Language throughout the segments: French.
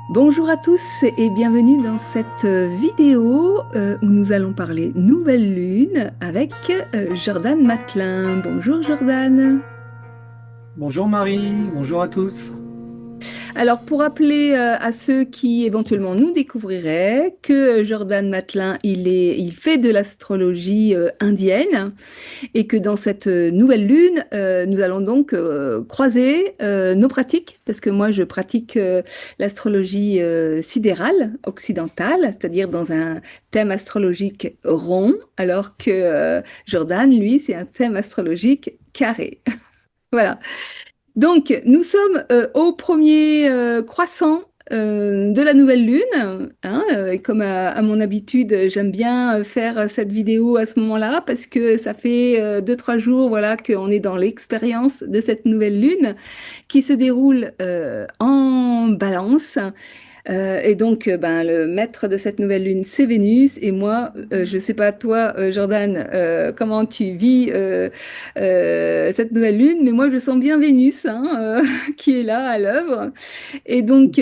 Bonjour à tous et bienvenue dans cette vidéo où nous allons parler nouvelle lune avec Jordan Matelin. Bonjour Jordan. Bonjour Marie, bonjour à tous. Alors pour rappeler à ceux qui éventuellement nous découvriraient que Jordan Matelin il fait de l'astrologie indienne et que dans cette nouvelle lune nous allons donc croiser nos pratiques parce que moi je pratique l'astrologie sidérale occidentale, c'est-à-dire dans un thème astrologique rond, alors que Jordan lui c'est un thème astrologique carré. Voilà. Donc, nous sommes au premier croissant de la nouvelle lune, hein, et comme à mon habitude, j'aime bien faire cette vidéo à ce moment-là parce que ça fait 2, 3 jours, voilà, qu'on est dans l'expérience de cette nouvelle lune qui se déroule en Balance. Et donc, ben, le maître de cette nouvelle lune, c'est Vénus. Et moi, je ne sais pas toi, Jordan, comment tu vis cette nouvelle lune, mais moi, je sens bien Vénus, hein, qui est là à l'œuvre. Et donc,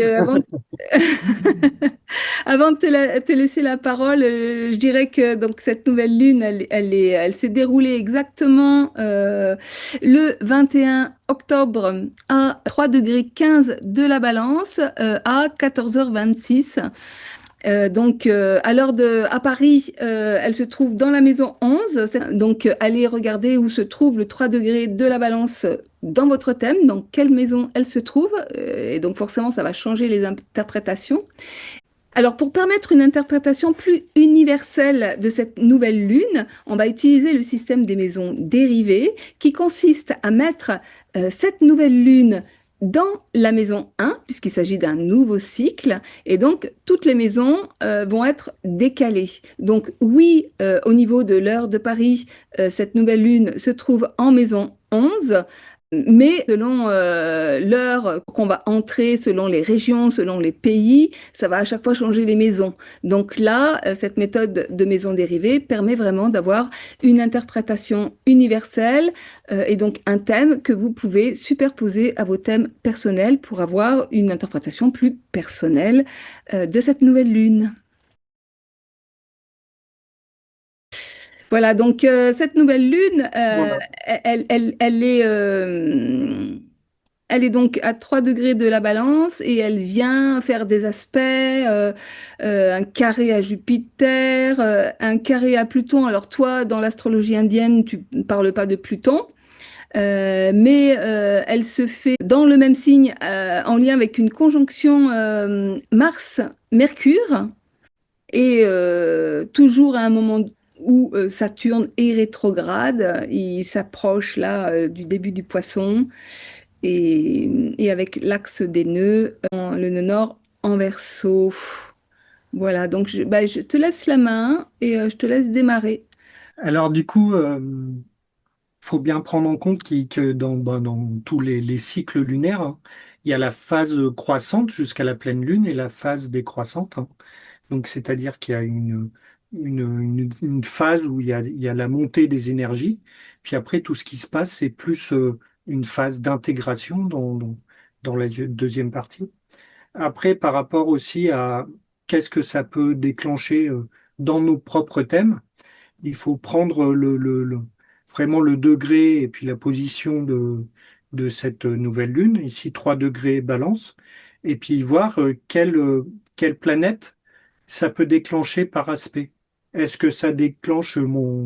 avant de te laisser la parole, je dirais que donc cette nouvelle lune, elle s'est déroulée exactement le 21 octobre à 3 degrés 15 de la Balance à 14h26. À Paris, elle se trouve dans la maison 11. Donc, allez regarder où se trouve le 3 degrés de la Balance dans votre thème, dans quelle maison elle se trouve. Et donc, forcément, ça va changer les interprétations. Alors, pour permettre une interprétation plus universelle de cette nouvelle lune, on va utiliser le système des maisons dérivées qui consiste à mettre cette nouvelle lune dans la maison 1, puisqu'il s'agit d'un nouveau cycle, et donc toutes les maisons vont être décalées. Donc oui, au niveau de l'heure de Paris, cette nouvelle lune se trouve en maison 11. Mais selon l'heure qu'on va entrer, selon les régions, selon les pays, ça va à chaque fois changer les maisons. Donc là, cette méthode de maison dérivée permet vraiment d'avoir une interprétation universelle et donc un thème que vous pouvez superposer à vos thèmes personnels pour avoir une interprétation plus personnelle de cette nouvelle lune. Voilà, donc cette nouvelle lune, Voilà. elle est donc à 3 degrés de la Balance et elle vient faire des aspects, un carré à Jupiter, un carré à Pluton. Alors toi, dans l'astrologie indienne, tu ne parles pas de Pluton, mais elle se fait dans le même signe en lien avec une conjonction Mars-Mercure et toujours à un moment où Saturne est rétrograde, il s'approche là du début du Poisson et avec l'axe des nœuds, le nœud nord en Verseau. Voilà, donc je te laisse la main et je te laisse démarrer. Alors du coup, faut bien prendre en compte que dans tous les cycles lunaires, hein, il y a la phase croissante jusqu'à la pleine lune et la phase décroissante, hein. Donc c'est-à-dire qu'il y a une phase où il y a la montée des énergies, puis après tout ce qui se passe, c'est plus une phase d'intégration dans la deuxième partie. Après, par rapport aussi à qu'est-ce que ça peut déclencher dans nos propres thèmes, il faut prendre vraiment le degré et puis la position de cette nouvelle lune, ici 3 degrés balance, et puis voir quelle planète ça peut déclencher par aspect. Est-ce que ça déclenche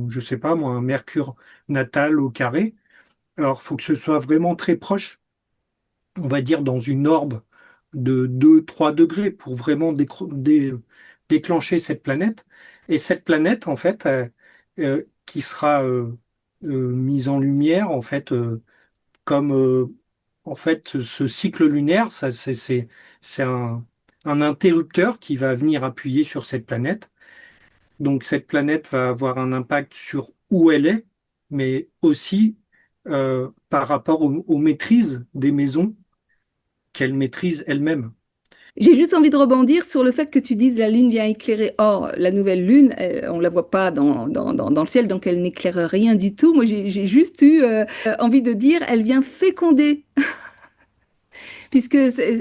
je sais pas, moi, un Mercure natal au carré? Alors, il faut que ce soit vraiment très proche, on va dire dans une orbe de 2, 3 degrés pour vraiment déclencher cette planète. Et cette planète, en fait, qui sera mise en lumière, en fait, comme en fait, ce cycle lunaire, c'est un interrupteur qui va venir appuyer sur cette planète. Donc cette planète va avoir un impact sur où elle est, mais aussi par rapport aux maîtrises des maisons qu'elle maîtrise elle-même. J'ai juste envie de rebondir sur le fait que tu dises la lune vient éclairer. Or, la nouvelle lune, on la voit pas dans le ciel, donc elle n'éclaire rien du tout. Moi, j'ai juste eu envie de dire, elle vient féconder, puisque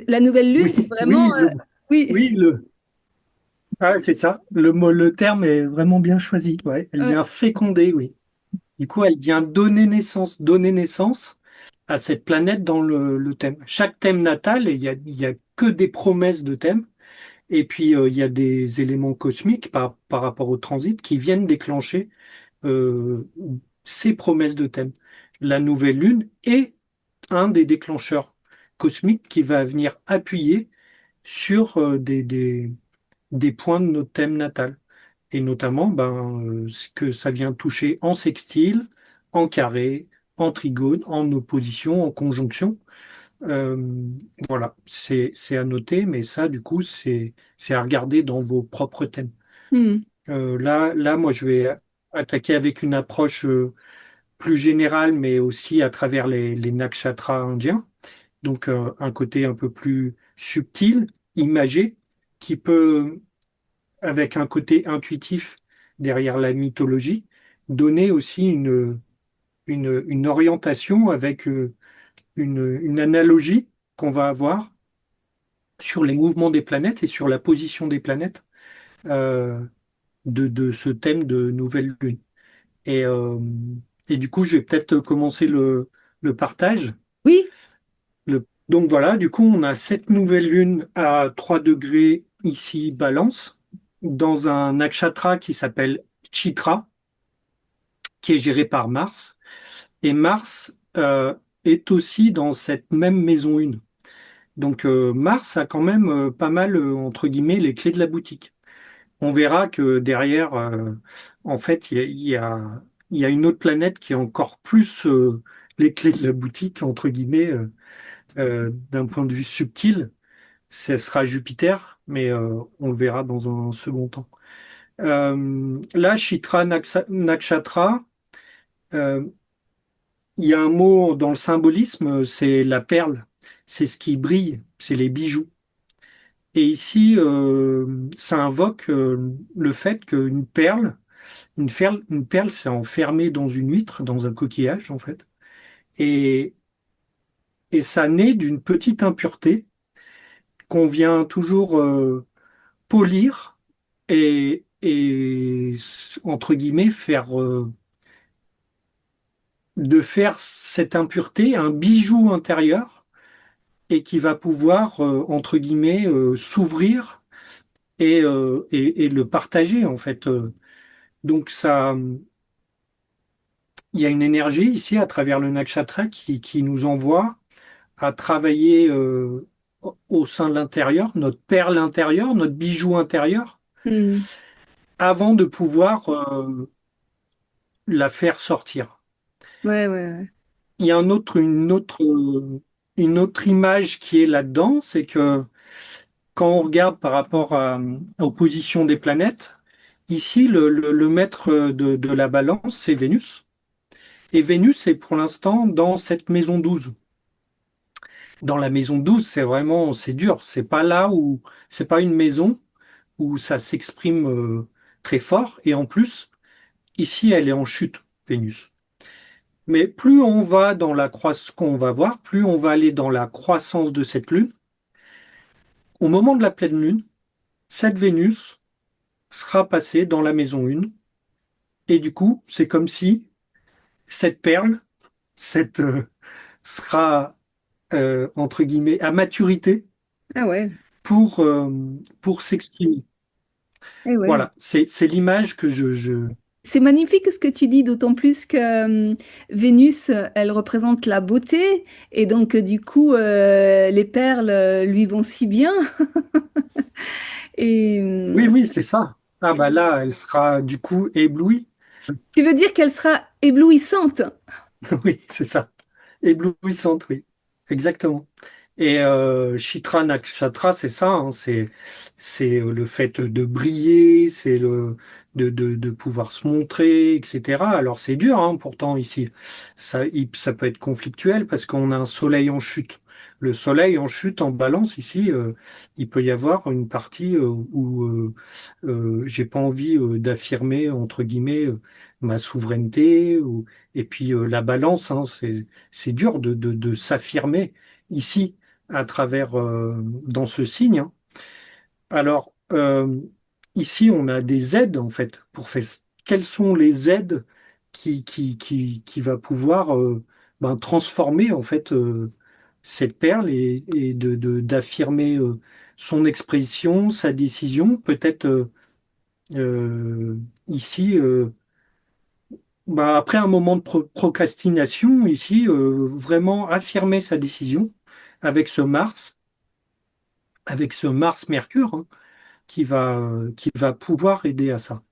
la nouvelle lune, Oui, vraiment, oui, le mot. Oui, Oui, c'est ça. Le terme est vraiment bien choisi. Ouais. Elle ouais. vient féconder, oui. Du coup, elle vient donner naissance à cette planète dans le thème. Chaque thème natal, et il y a que des promesses de thème. Et puis, il y a des éléments cosmiques par rapport au transit qui viennent déclencher euh, ces promesses de thème. La nouvelle lune est un des déclencheurs cosmiques qui va venir appuyer sur des points de notre thème natal. Et notamment ce que ça vient toucher en sextile, en carré, en trigone, en opposition, en conjonction. Euh, voilà, c'est à noter, mais ça, du coup, c'est à regarder dans vos propres thèmes. Hmm. Moi, je vais attaquer avec une approche plus générale, mais aussi à travers les nakshatras indiens. Donc, un côté un peu plus subtil, imagé, qui peut, avec un côté intuitif derrière la mythologie, donner aussi une orientation avec une analogie qu'on va avoir sur les mouvements des planètes et sur la position des planètes euh, de ce thème de nouvelle lune. Et, euh, et du coup, je vais peut-être commencer le partage. Oui, Donc voilà, du coup, on a cette nouvelle lune à 3 degrés ici, Balance, dans un nakshatra qui s'appelle Chitra, qui est géré par Mars. Et Mars est aussi dans cette même maison 1. Donc Mars a quand même pas mal, entre guillemets, les clés de la boutique. On verra que derrière, en fait, il y a une autre planète qui a encore plus les clés de la boutique, entre guillemets, d'un point de vue subtil. Ce sera Jupiter, mais on le verra dans un second temps. Là, Nakshatra, euh, il y a un mot dans le symbolisme, c'est la perle. C'est ce qui brille, c'est les bijoux. Et ici, ça invoque le fait qu'une perle, une perle, c'est enfermé dans une huître, dans un coquillage, en fait. Et, et ça naît d'une petite impureté qu'on vient toujours polir et, entre guillemets, de faire cette impureté un bijou intérieur et qui va pouvoir, entre guillemets, s'ouvrir et le partager, en fait. Donc, il y a une énergie ici à travers le nakshatra qui nous envoie à travailler au sein de l'intérieur, notre perle intérieure, notre bijou intérieur, hmm. avant de pouvoir la faire sortir. Ouais, ouais, ouais. Il y a une autre image qui est là-dedans, c'est que quand on regarde par rapport aux positions des planètes, ici, le maître de la balance, c'est Vénus. Et Vénus est pour l'instant dans cette maison 12. Dans la maison 12, c'est dur. C'est pas une maison où ça s'exprime très fort. Et en plus, ici, elle est en chute, Vénus. Mais plus on va dans la croissance qu'on va voir, plus on va aller dans la croissance de cette lune. Au moment de la pleine lune, cette Vénus sera passée dans la maison 1. Et du coup, c'est comme si cette perle, cette sera entre guillemets à maturité Ah ouais, pour pour s'exprimer. eh ouais. Voilà, c'est l'image que je... C'est magnifique ce que tu dis, d'autant plus que Vénus, elle représente la beauté, et donc du coup, les perles lui vont si bien. Et Oui, oui, c'est ça. Ah bah là, elle sera du coup éblouie. tu veux dire qu'elle sera éblouissante? Oui, c'est ça. Éblouissante, oui. Exactement. Et Chitra Nakshatra, c'est ça, hein, c'est le fait de briller, c'est de pouvoir se montrer, etc. Alors c'est dur, hein, pourtant ici, ça peut être conflictuel parce qu'on a un soleil en chute. Le soleil en chute en balance ici, il peut y avoir une partie où j'ai pas envie d'affirmer entre guillemets ma souveraineté et puis la balance, hein, c'est dur de s'affirmer ici à travers dans ce signe, hein. Alors, ici, on a des aides, en fait, pour faire. Quelles sont les aides qui va pouvoir ben, transformer, en fait, cette perle et d'affirmer son expression, sa décision, peut-être ici, bah, après un moment de procrastination, ici, vraiment affirmer sa décision avec ce Mars, avec ce Mars-Mercure, hein, qui va pouvoir aider à ça.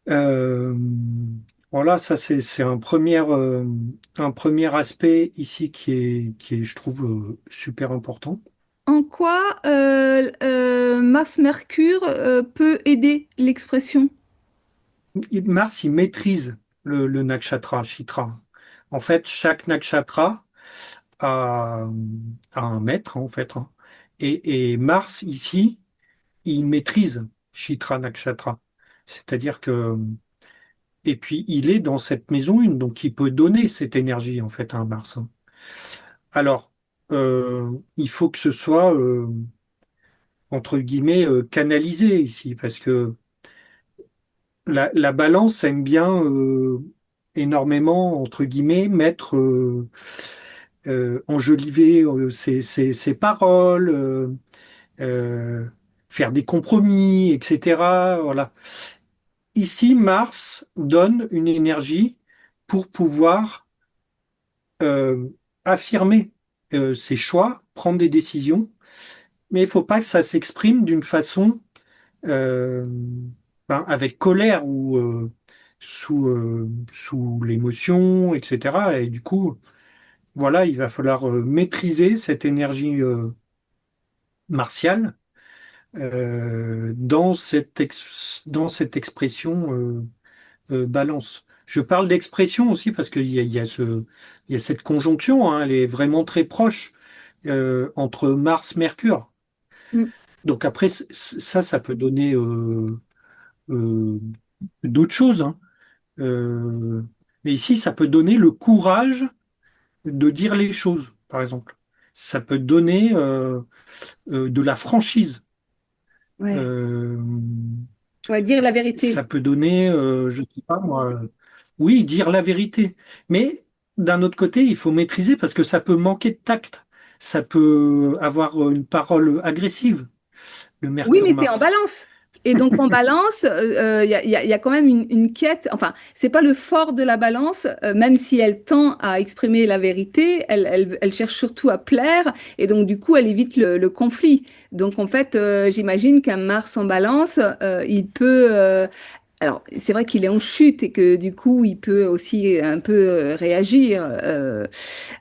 Euh, voilà, ça c'est un premier aspect ici qui est, je trouve, super important. En quoi Mars-Mercure peut aider l'expression? Mars, il maîtrise le nakshatra, Chitra. En fait, chaque nakshatra a, a un maître, en fait, hein. Et Mars, ici, il maîtrise Chitra Nakshatra. C'est-à-dire que, et puis il est dans cette maison une, donc il peut donner cette énergie, en fait, à un Mars, hein. Alors, il faut que ce soit, entre guillemets, canalisé ici, parce que la balance aime bien énormément, entre guillemets, mettre, enjoliver ses paroles, euh, faire des compromis, etc. Voilà. Ici, Mars donne une énergie pour pouvoir euh, affirmer ses choix, prendre des décisions, mais il ne faut pas que ça s'exprime d'une façon euh, ben, avec colère ou sous l'émotion, etc. Et du coup, voilà, il va falloir maîtriser cette énergie martiale dans cette expression balance. Je parle d'expression aussi parce il y a cette conjonction, hein, elle est vraiment très proche entre Mars-Mercure. Mm. Donc après, ça peut donner euh, d'autres choses, hein. Euh, mais ici, ça peut donner le courage de dire les choses, par exemple. Ça peut donner de la franchise. Ouais. Euh, On va dire la Ça vérité. peut donner, je sais pas moi, oui, dire la vérité. Mais d'un autre côté, il faut maîtriser parce que ça peut manquer de tact. Ça peut avoir une parole agressive, le Oui, mais c'est en Mercure-Mars. balance. Et donc en balance, il y a quand même une quête. Enfin, c'est pas le fort de la balance, même si elle tend à exprimer la vérité, elle cherche surtout à plaire, et donc du coup, elle évite le conflit. Donc en fait, j'imagine qu'un Mars en balance, il peut. Alors, c'est vrai qu'il est en chute et que du coup, il peut aussi un peu réagir.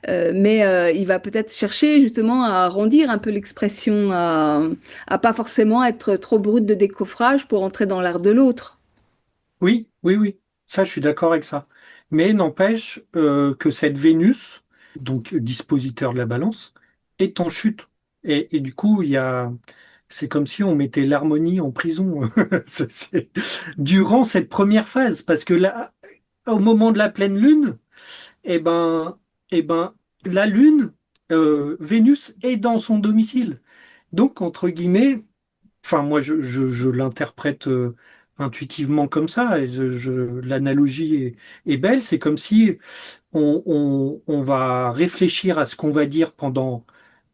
Mais il va peut-être chercher justement à arrondir un peu l'expression, à pas forcément être trop brut de décoffrage pour entrer dans l'art de l'autre. Oui, oui, oui. Ça, je suis d'accord avec ça. Mais n'empêche que cette Vénus, donc dispositeur de la balance, est en chute. Et du coup, c'est comme si on mettait l'harmonie en prison. Durant cette première phase, parce que là, au moment de la pleine lune, eh ben, eh ben, la lune, Vénus est dans son domicile. Donc, entre guillemets, enfin, moi, je l'interprète intuitivement comme ça. Et l'analogie est belle. C'est comme si on va réfléchir à ce qu'on va dire pendant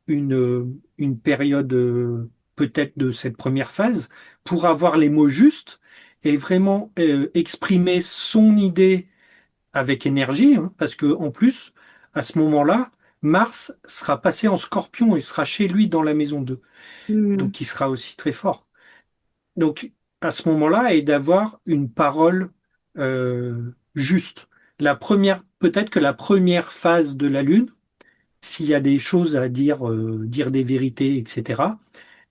une période peut-être de cette première phase pour avoir les mots justes et vraiment exprimer son idée avec énergie, hein, parce que en plus, à ce moment-là, Mars sera passé en Scorpion et sera chez lui dans la maison 2. Hmm. Donc il sera aussi très fort. Donc, à ce moment-là, et d'avoir une parole juste. Peut-être que la première phase de la Lune, s'il y a des choses à dire, dire des vérités, etc.,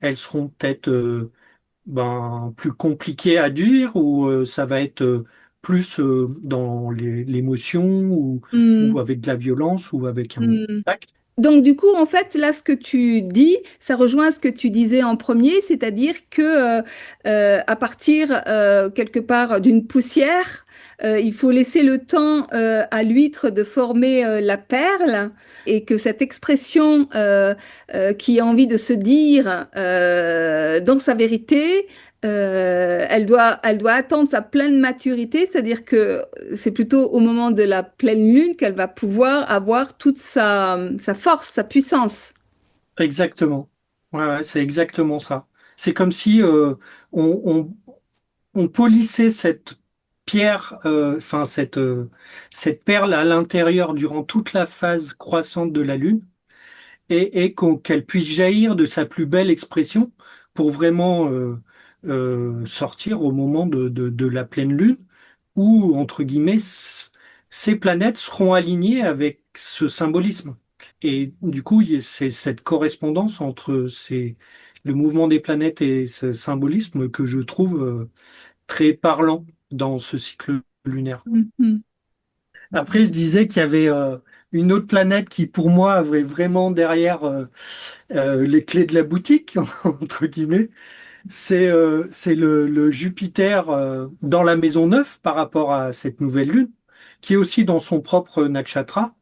elles seront peut-être ben, plus compliquées à dire ou ça va être plus dans l'émotion ou Hmm. avec de la violence ou avec un Hmm. tact. Donc du coup, en fait, là, ce que tu dis, ça rejoint ce que tu disais en premier, c'est-à-dire que à partir quelque part d'une poussière, Il faut laisser le temps à l'huître de former la perle et que cette expression qui a envie de se dire dans sa vérité, elle doit attendre sa pleine maturité, c'est-à-dire que c'est plutôt au moment de la pleine lune qu'elle va pouvoir avoir toute sa force, sa puissance. Exactement. Ouais, ouais, c'est exactement ça. C'est comme si on, on- on polissait cette pierre, enfin cette perle à l'intérieur durant toute la phase croissante de la Lune et qu'elle puisse jaillir de sa plus belle expression pour vraiment sortir au moment de la pleine Lune où, entre guillemets, ces planètes seront alignées avec ce symbolisme. Et du coup, c'est cette correspondance entre le mouvement des planètes et ce symbolisme que je trouve très parlant dans ce cycle lunaire. Mhm. Après, je disais qu'il y avait une autre planète qui, pour moi, avait vraiment derrière les clés de la boutique, entre guillemets. C'est le Jupiter dans la maison 9 par rapport à cette nouvelle lune, qui est aussi dans son propre nakshatra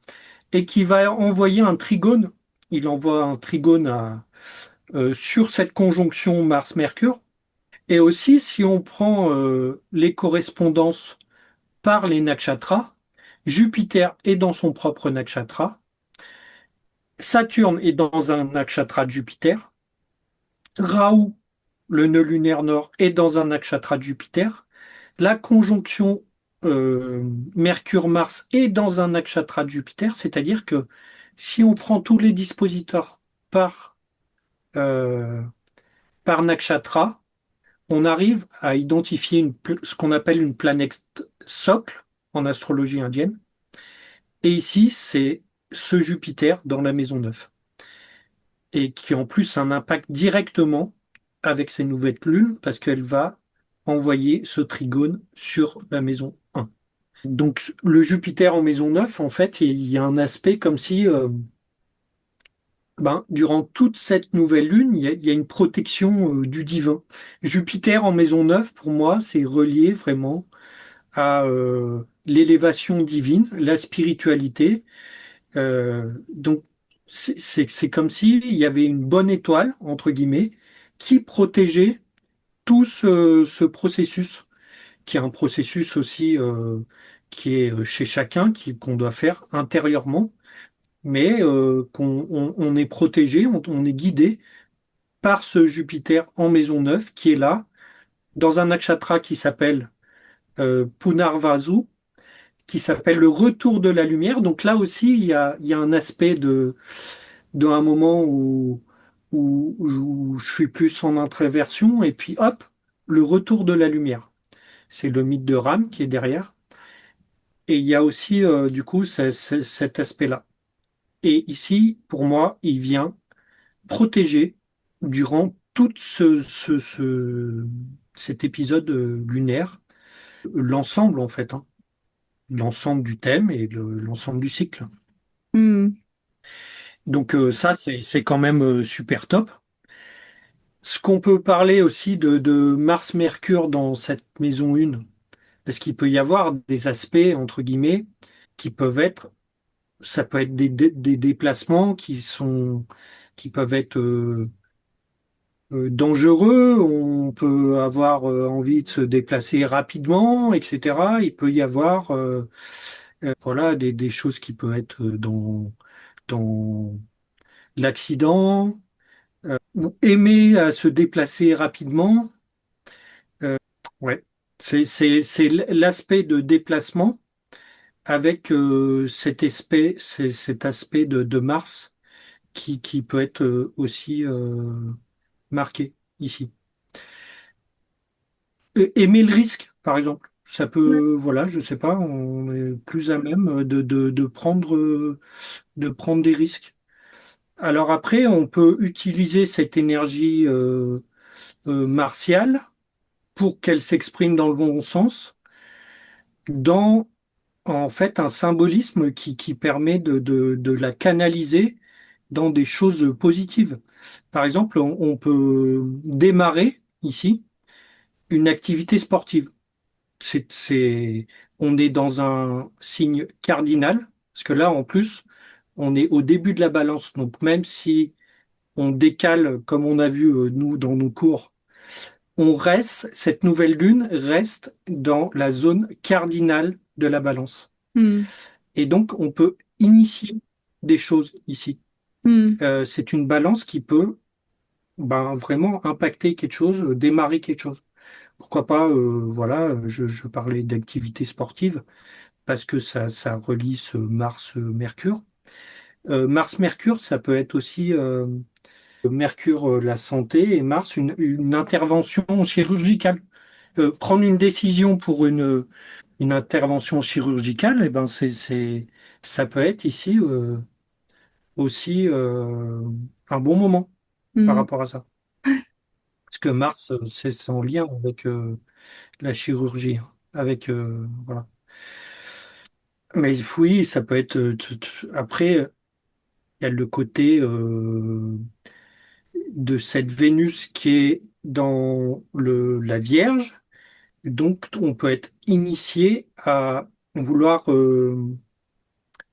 et qui va envoyer un trigone. Il envoie un trigone sur cette conjonction Mars-Mercure. Et aussi, si on prend les correspondances par les nakshatras, Jupiter est dans son propre nakshatra, Saturne est dans un nakshatra de Jupiter, Rahu, le nœud lunaire nord, est dans un nakshatra de Jupiter, la conjonction Mercure-Mars est dans un nakshatra de Jupiter, c'est-à-dire que si on prend tous les dispositeurs par, euh, par nakshatra, on arrive à identifier ce qu'on appelle une planète socle en astrologie indienne. Et ici, c'est ce Jupiter dans la maison 9. Et qui en plus a un impact directement avec ces nouvelles lunes parce qu'elle va envoyer ce trigone sur la maison 1. Donc le Jupiter en maison 9, en fait, il y a un aspect comme si durant toute cette nouvelle lune, il y a une protection du divin. Jupiter en maison 9, pour moi, c'est relié vraiment à l'élévation divine, la spiritualité. Donc, c'est comme s'il y avait une bonne étoile, entre guillemets, qui protégeait tout ce processus, qui est un processus aussi qui est chez chacun, qu'on doit faire intérieurement, mais on est protégé, on est guidé par ce Jupiter en maison 9 qui est là, dans un nakshatra qui s'appelle Punarvasu, qui s'appelle le retour de la lumière. Donc là aussi, il y a un aspect d'un moment où je suis plus en introversion, et puis hop, le retour de la lumière. C'est le mythe de Ram qui est derrière. Et il y a aussi, du coup, cet aspect-là. Et ici, pour moi, il vient protéger durant tout cet épisode lunaire, l'ensemble, en fait, hein. L'ensemble du thème et l'ensemble du cycle. Hmm. Donc ça, c'est quand même super top. Ce qu'on peut parler aussi de Mars-Mercure dans cette maison 1, parce qu'il peut y avoir des aspects, entre guillemets, qui peuvent être, ça peut être des déplacements qui peuvent être dangereux, on peut avoir envie de se déplacer rapidement, etc. Il peut y avoir voilà, des choses qui peuvent être dans l'accident, ou aimer à se déplacer rapidement. Ouais, c'est l'aspect de déplacement avec cet aspect de Mars qui peut être aussi marqué ici. Aimer le risque, par exemple. Ça peut, voilà, je sais pas, on est plus à même de prendre des risques. Alors après, on peut utiliser cette énergie martiale pour qu'elle s'exprime dans le bon sens, dans en fait un symbolisme qui permet de la canaliser dans des choses positives. Par exemple, on peut démarrer ici une activité sportive. C'est on est dans un signe cardinal, parce que là, en plus, on est au début de la balance. Donc, même si on décale, comme on a vu, nous, dans nos cours, cette nouvelle lune reste dans la zone cardinale de la balance. Hmm. Et donc, on peut initier des choses ici. Hmm. C'est une balance qui peut ben, vraiment impacter quelque chose, démarrer quelque chose. Pourquoi pas, voilà, je parlais d'activité sportive parce que ça relie ce Mars-Mercure. Mars-Mercure, ça peut être aussi Mercure, la santé, et Mars, une intervention chirurgicale. Prendre une décision pour une intervention chirurgicale, eh ben ça peut être ici aussi un bon moment par Hmm. rapport à ça. Parce que Mars, c'est en lien avec la chirurgie, hein, avec voilà. Mais oui, ça peut être après, il y a le côté de cette Vénus qui est dans la Vierge. Donc, on peut être initié à vouloir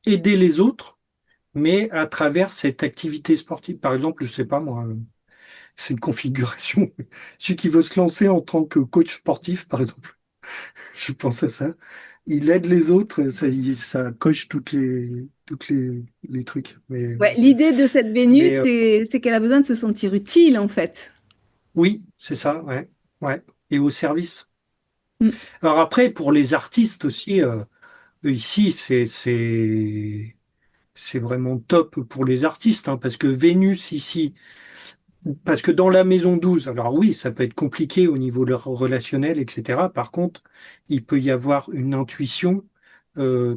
aider les autres, mais à travers cette activité sportive. Par exemple, je sais pas moi, c'est une configuration. Celui qui veut se lancer en tant que coach sportif, par exemple, je pense à ça. Il aide les autres, ça coche les trucs. Ouais, l'idée de cette Vénus, Mais c'est qu'elle a besoin de se sentir utile, en fait. oui, c'est ça, ouais, ouais. Et au service. Hmm. Alors après, pour les artistes aussi, ici, c'est vraiment top pour les artistes, hein, parce que Vénus ici, parce que dans la maison 12, alors oui, ça peut être compliqué au niveau de leur relationnel, etc. Par contre, il peut y avoir une intuition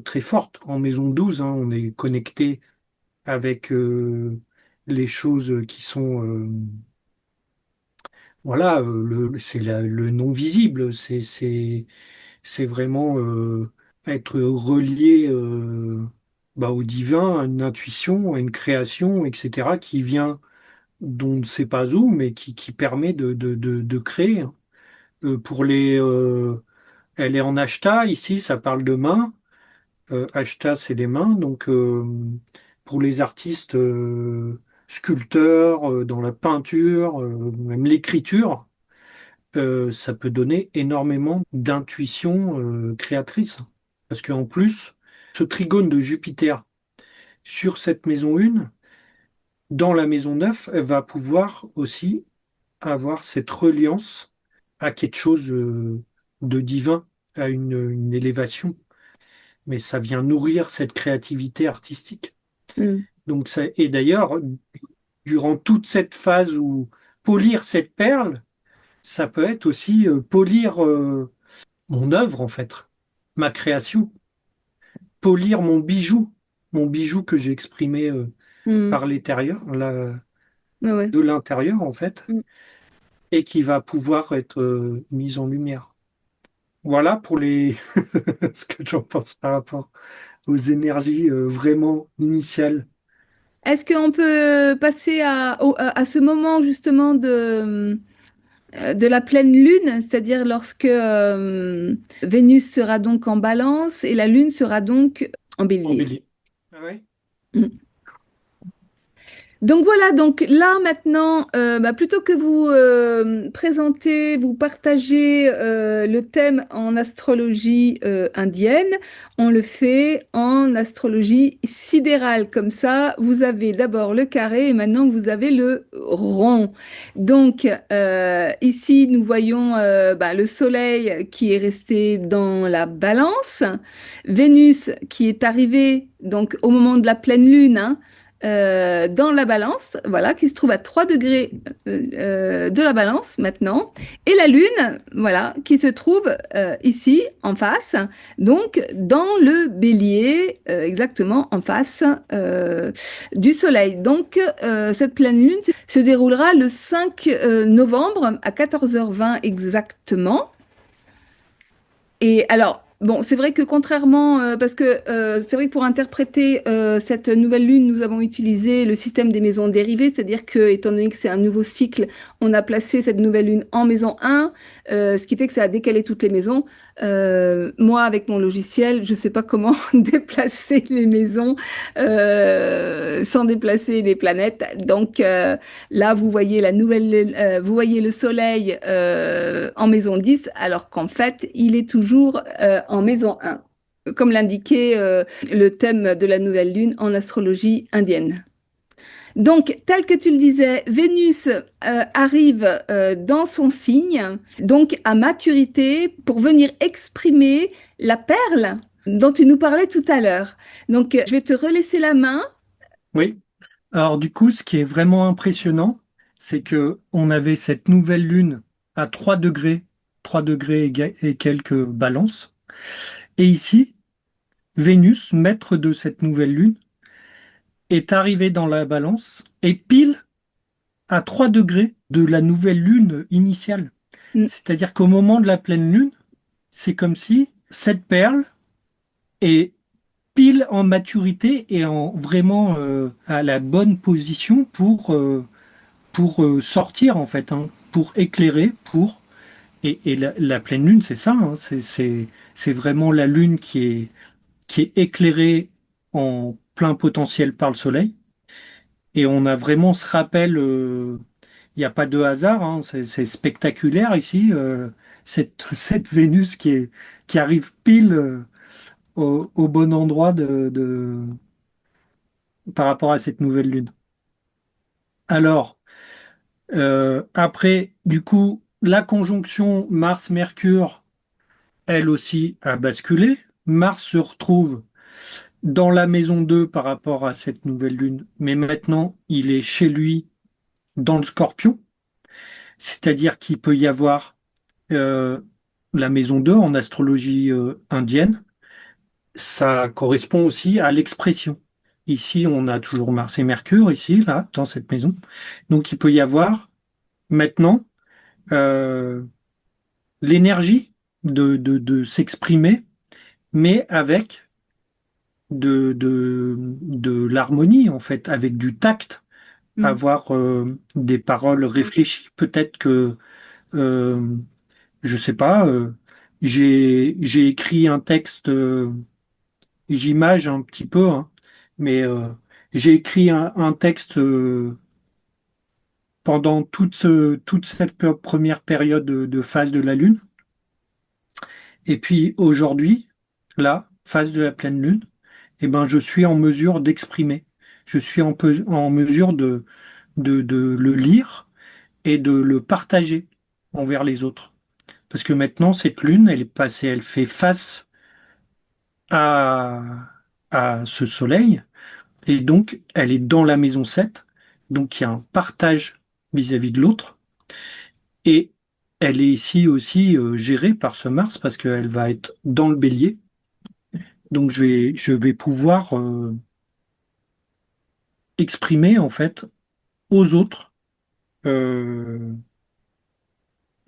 très forte. En maison 12, hein, on est connecté avec les choses qui sont, voilà, c'est le non visible, c'est vraiment être relié bah, au divin, à une intuition, à une création, etc., qui vient d'on ne sait pas où, mais qui permet de créer. Elle est en Ashta, ici, ça parle de main. Ashta, c'est les mains. Donc, pour les artistes sculpteurs, dans la peinture, même l'écriture, ça peut donner énormément d'intuition créatrice. Parce qu'en plus, ce trigone de Jupiter sur cette maison 1, dans la maison 9, elle va pouvoir aussi avoir cette reliance à quelque chose de divin, à une élévation. Mais ça vient nourrir cette créativité artistique. Hmm. Donc et d'ailleurs, durant toute cette phase où polir cette perle, ça peut être aussi polir mon œuvre, en fait, ma création, polir mon bijou que j'ai exprimé Hmm. par l'intérieur, Ouais, ouais. de l'intérieur, en fait, Hmm. et qui va pouvoir être mis en lumière. Voilà pour ce que j'en pense par rapport aux énergies vraiment initiales. Est-ce qu'on peut passer à ce moment justement de la pleine lune, c'est-à-dire lorsque Vénus sera donc en balance et la lune sera donc en En bélier. bélier. Ah ouais? Mm. Donc voilà, donc là maintenant, plutôt que vous présenter, vous partagez le thème en astrologie indienne, on le fait en astrologie sidérale. Comme ça, vous avez d'abord le carré et maintenant vous avez le rond. Donc ici, nous voyons le Soleil qui est resté dans la Balance, Vénus qui est arrivé donc au moment de la pleine lune, hein, dans la balance, voilà, qui se trouve à 3 degrés de la balance maintenant, et la Lune, voilà, qui se trouve ici en face, donc dans le bélier, exactement en face du Soleil. Donc cette pleine Lune se déroulera le 5 novembre à 14h20 exactement. Et alors, Bon, c'est vrai que contrairement, parce que c'est vrai que pour interpréter cette nouvelle lune, nous avons utilisé le système des maisons dérivées, c'est-à-dire que, étant donné que c'est un nouveau cycle, on a placé cette nouvelle lune en maison 1, ce qui fait que ça a décalé toutes les maisons. Moi, avec mon logiciel, je ne sais pas comment déplacer les maisons sans déplacer les planètes. Donc là, vous voyez la nouvelle, vous voyez le Soleil en maison 10, alors qu'en fait, il est toujours en maison 1, comme l'indiquait le thème de la nouvelle lune en astrologie indienne. Donc, tel que tu le disais, Vénus arrive dans son signe, donc à maturité, pour venir exprimer la perle dont tu nous parlais tout à l'heure. Donc, je vais te relaisser la main. Oui. Alors du coup, ce qui est vraiment impressionnant, c'est que on avait cette nouvelle lune à 3 degrés et quelques balances. Et ici, Vénus, maître de cette nouvelle lune, est arrivée dans la balance et pile à 3 degrés de la nouvelle lune initiale. Mm, C'est-à-dire qu'au moment de la pleine lune, c'est comme si cette perle est pile en maturité et en vraiment à la bonne position pour sortir en fait, hein, pour éclairer, et la pleine lune, c'est ça, hein, c'est vraiment la lune qui est éclairée en plein potentiel par le soleil. Et on a vraiment ce rappel, il n'y a pas de hasard, hein, c'est spectaculaire ici, cette Vénus qui arrive pile au bon endroit par rapport à cette nouvelle lune. Alors, après, du coup, la conjonction Mars-Mercure, elle aussi, a basculé. Mars se retrouve dans la maison 2 par rapport à cette nouvelle lune, mais maintenant, il est chez lui dans le Scorpion, c'est-à-dire qu'il peut y avoir euh, la maison 2 en astrologie indienne. Ça correspond aussi à l'expression. Ici, on a toujours Mars et Mercure, ici, là, dans cette maison. Donc, il peut y avoir maintenant euh, l'énergie de s'exprimer, mais avec de l'harmonie, en fait, avec du tact, mm, avoir des paroles réfléchies. Peut-être que, euh, je sais pas, j'ai écrit un texte, j'image un petit peu, hein, mais j'ai écrit un texte pendant toute cette première période de phase de la Lune. Et puis aujourd'hui, là, phase de la pleine lune, eh ben, je suis en mesure d'exprimer. Je suis en mesure de le lire et de le partager envers les autres. Parce que maintenant, cette lune, elle est passée, elle fait face à, à ce soleil, et donc elle est dans la maison 7. Donc il y a un partage vis-à-vis de l'autre. Et elle est ici aussi gérée par ce Mars parce qu'elle va être dans le bélier. Donc je vais pouvoir exprimer en fait aux autres euh,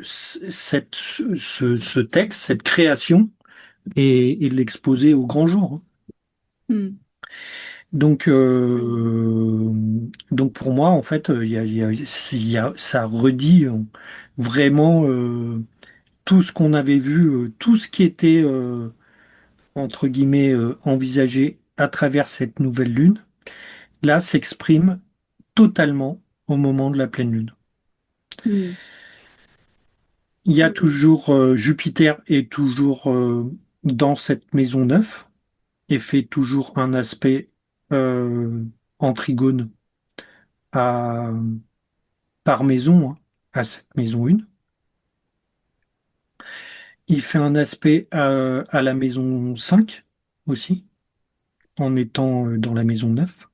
ce texte, cette création et l'exposer au grand jour, hein. mm, Donc, donc pour moi, en fait, ça redit vraiment tout ce qu'on avait vu, tout ce qui était, entre guillemets, envisagé à travers cette nouvelle lune, là, s'exprime totalement au moment de la pleine lune. mm, Il y a toujours Jupiter est toujours dans cette maison 9 et fait toujours un aspect en trigone à, par maison, hein, à cette maison 1. Il fait un aspect à la maison 5 aussi, en étant dans la maison 9.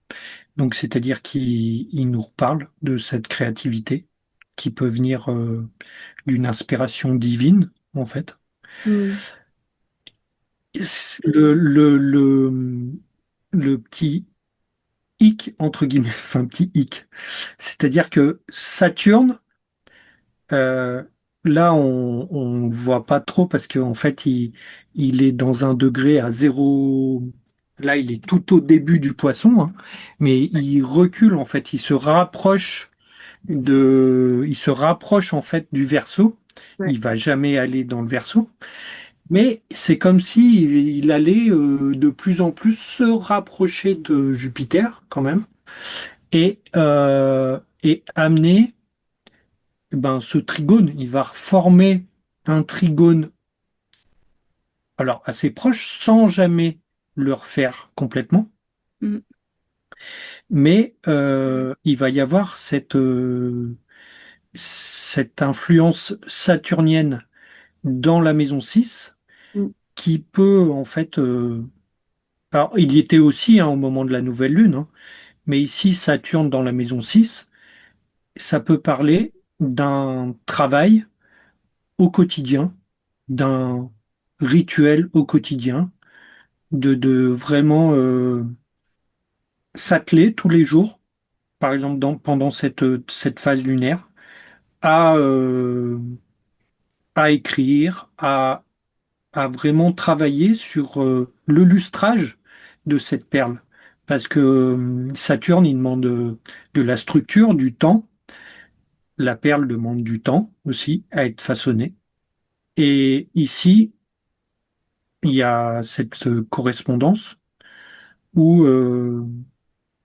Donc c'est-à-dire qu'il nous reparle de cette créativité qui peut venir d'une inspiration divine, en fait. mm, Le petit hic, entre guillemets, enfin petit hic, c'est-à-dire que Saturne là, on voit pas trop parce qu'en fait, il est dans un degré à zéro. Là, il est tout au début du poisson, hein, mais il recule en fait. Il se rapproche en fait du verso. Ouais. Il va jamais aller dans le verso, mais c'est comme si il allait de plus en plus se rapprocher de Jupiter quand même et amener ben, ce trigone. Il va former un trigone alors assez proche sans jamais le refaire complètement, Mm. mais il va y avoir cette influence saturnienne dans la maison 6 Mm. qui peut en fait... alors il y était aussi hein, au moment de la nouvelle lune, hein, mais ici Saturne dans la maison 6 ça peut parler d'un travail au quotidien, d'un rituel au quotidien, de vraiment s'atteler tous les jours, par exemple pendant cette phase lunaire, à, euh, à écrire, à vraiment travailler sur le lustrage de cette perle. Parce que Saturne, il demande de la structure, du temps. La perle demande du temps aussi à être façonnée. Et ici, il y a cette correspondance où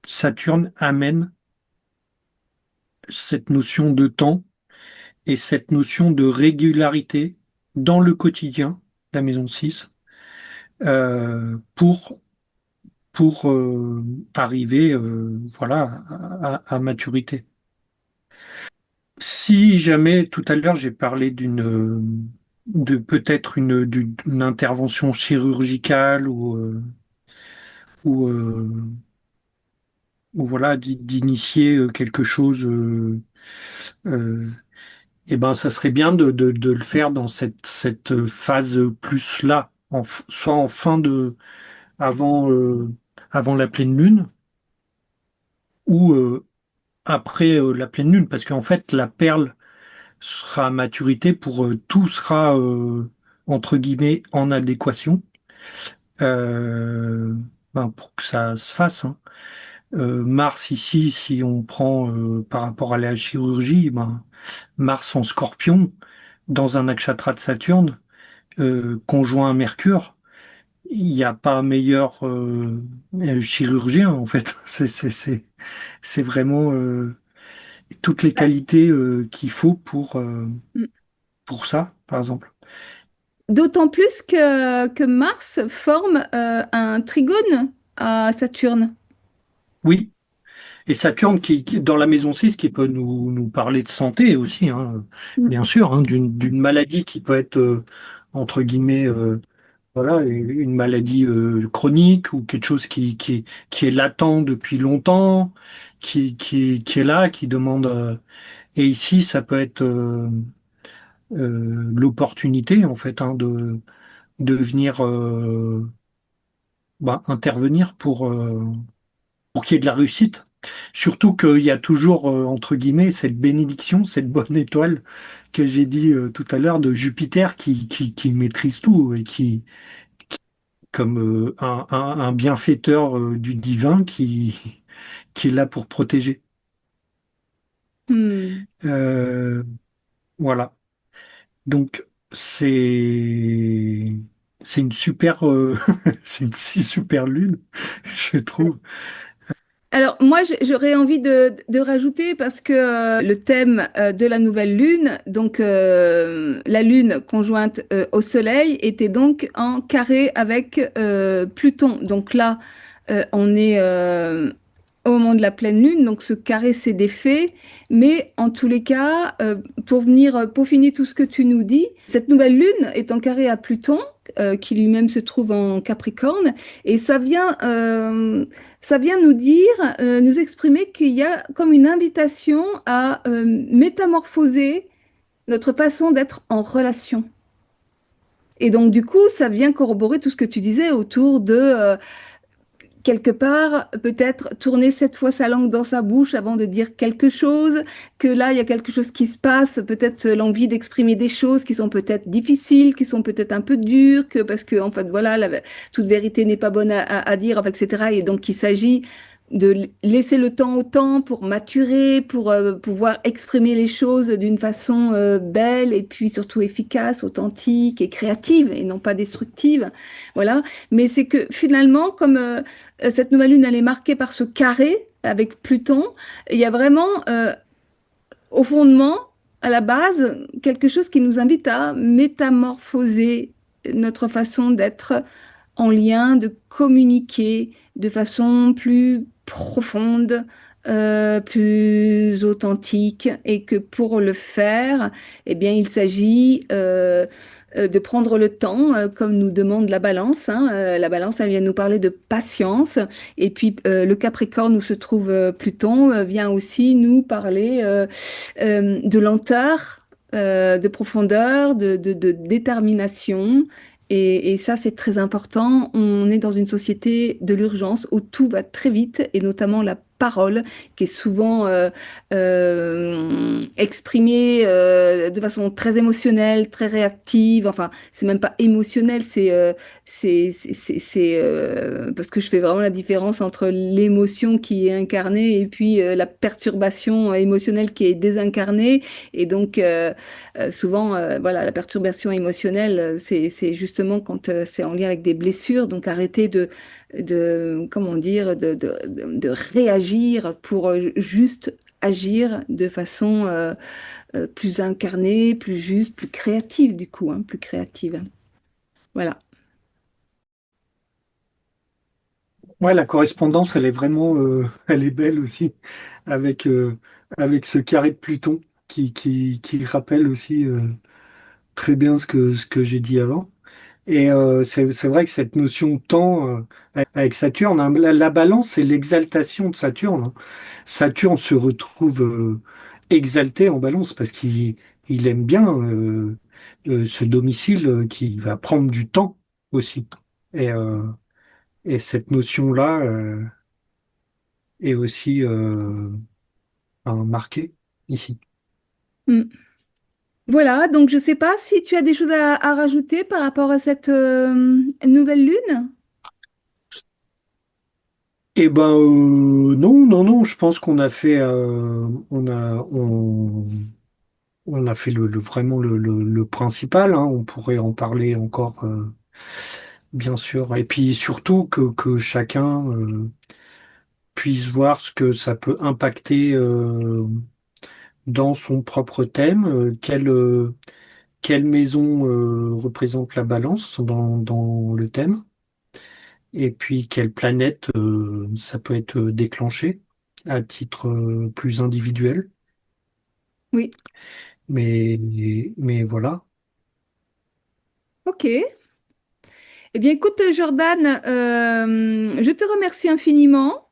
Saturne amène cette notion de temps et cette notion de régularité dans le quotidien, la maison 6, pour arriver voilà, à maturité. Si jamais tout à l'heure j'ai parlé de peut-être d'une intervention chirurgicale ou, ou voilà d'initier quelque chose, et ben ça serait bien de le faire dans cette phase plus là, soit en fin de avant avant la pleine lune ou après la pleine lune, parce qu'en fait la perle sera à maturité pour tout sera entre guillemets en adéquation euh, ben, pour que ça se fasse. Hein. Mars ici, si on prend par rapport à la chirurgie, ben, Mars en Scorpion dans un nakshatra de Saturne conjoint à Mercure. Il n'y a pas meilleur chirurgien en fait. C'est vraiment toutes les qualités qu'il faut Mm. pour ça, par exemple. D'autant plus que Mars forme un trigone à Saturne. Oui, et Saturne dans la maison 6 qui peut nous parler de santé aussi, hein, Mm. bien sûr, hein, d'une maladie qui peut être, entre guillemets, voilà, une maladie chronique ou quelque chose qui est latent depuis longtemps, qui est là, qui demande... et ici, ça peut être l'opportunité, en fait, hein, de venir bah, intervenir pour qu'il y ait de la réussite. Surtout qu'il y a toujours, entre guillemets, cette bénédiction, cette bonne étoile que j'ai dit tout à l'heure de Jupiter qui maîtrise tout et comme un bienfaiteur du divin qui est là pour protéger. Hmm. Euh, voilà. Donc, c'est c'est une super, c'est une si super lune, je trouve. Alors moi, j'aurais envie de rajouter parce que le thème de la nouvelle lune, donc la lune conjointe au Soleil, était donc en carré avec Pluton. Donc là, on est au moment de la pleine lune, donc ce carré s'est défait. Mais en tous les cas, pour venir peaufiner tout ce que tu nous dis, cette nouvelle lune est en carré à Pluton, qui lui-même se trouve en Capricorne, et ça vient nous dire, nous exprimer qu'il y a comme une invitation à métamorphoser notre façon d'être en relation. Et donc, du coup, ça vient corroborer tout ce que tu disais autour de quelque part, peut-être tourner 7 fois sa langue dans sa bouche avant de dire quelque chose, que là, il y a quelque chose qui se passe, peut-être l'envie d'exprimer des choses qui sont peut-être difficiles, qui sont peut-être un peu dures, que parce que, en fait, voilà, toute vérité n'est pas bonne à dire, enfin, etc. Et donc, il s'agit de laisser le temps au temps pour maturer, pour pouvoir exprimer les choses d'une façon belle et puis surtout efficace, authentique et créative et non pas destructive. Voilà. Mais c'est que finalement, comme cette nouvelle lune, elle est marquée par ce carré avec Pluton, il y a vraiment au fondement, à la base, quelque chose qui nous invite à métamorphoser notre façon d'être en lien, de communiquer de façon plus profonde, plus authentique, et que pour le faire, eh bien, il s'agit de prendre le temps, comme nous demande la balance, hein. La balance, elle vient nous parler de patience, et puis le Capricorne où se trouve Pluton vient aussi nous parler de lenteur, de profondeur, de détermination. Et ça, c'est très important. On est dans une société de l'urgence où tout va très vite, et notamment la parole, qui est souvent exprimée de façon très émotionnelle, très réactive. Enfin, c'est même pas émotionnel, parce que je fais vraiment la différence entre l'émotion qui est incarnée et puis la perturbation émotionnelle qui est désincarnée. Et donc, souvent, voilà, la perturbation émotionnelle, c'est justement quand c'est en lien avec des blessures. Donc, arrêter comment dire, de réagir pour juste agir de façon plus incarnée, plus juste, plus créative, du coup, hein, plus créative. Voilà. Ouais, la correspondance, elle est vraiment, elle est belle aussi avec, avec ce carré de Pluton qui rappelle aussi très bien ce que j'ai dit avant. Et c'est vrai que cette notion de temps avec Saturne, hein, la balance, c'est l'exaltation de Saturne, hein. Saturne se retrouve exalté en balance parce qu'il aime bien ce domicile qui va prendre du temps aussi. Et, euh, et cette notion-là est aussi marquée ici. Mm. Voilà, donc je ne sais pas si tu as des choses à rajouter par rapport à cette nouvelle lune. Eh ben non, non, non, je pense qu'on a fait on a fait vraiment le principal, hein. On pourrait en parler encore bien sûr. Et puis surtout que chacun puisse voir ce que ça peut impacter dans son propre thème, quelle maison représente la balance dans le thème, et puis quelle planète ça peut être déclenché à titre plus individuel. Oui, Mais voilà. ok. Eh bien, écoute, Jordan, je te remercie infiniment.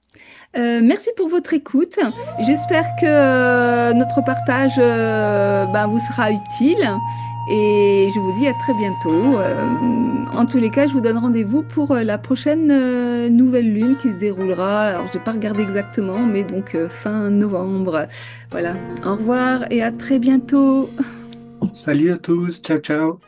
Merci pour votre écoute. J'espère que notre partage ben, vous sera utile. Et je vous dis à très bientôt. En tous les cas, je vous donne rendez-vous pour la prochaine nouvelle lune qui se déroulera. Alors, je n'ai pas regardé exactement, mais donc fin novembre. Voilà. Au revoir et à très bientôt. Salut à tous, ciao ciao.